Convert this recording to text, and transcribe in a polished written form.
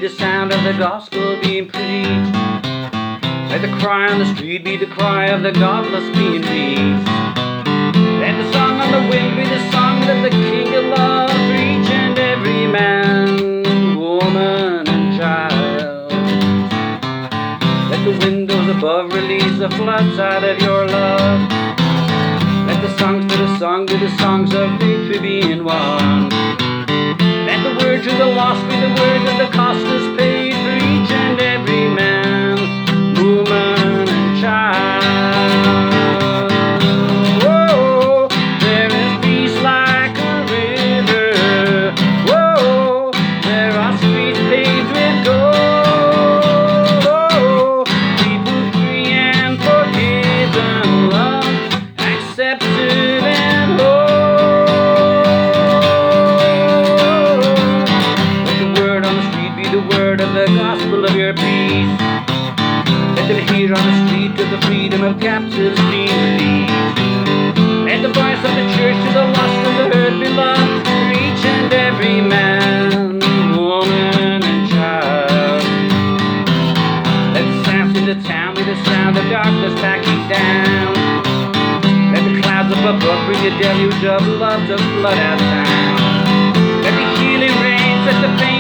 be the sound of the gospel being preached. Let the cry on the street be the cry of the godless being reached. Let the song on the wind be the song that the King of love for each and every man, woman, and child. Let the windows above release the floods out of your love. Let the songs to the song be the songs of victory being won. Let the word to the lost be the word that the cost is paid for each and every man, woman, and child. Whoa, there is peace like a river. Whoa, there are streets paved with gold. Oh, people free and forgiven, loved, accepted, and whole. The word of the gospel of your peace. Let them hear on the street of the freedom of captives being released. Let the voice of the church to the lost and the hurt be loved for each and every man, woman, and child. Let the sound to the town be the sound of darkness packing down. Let the clouds up above bring a deluge of love to flood our town. Let the healing rain set the pain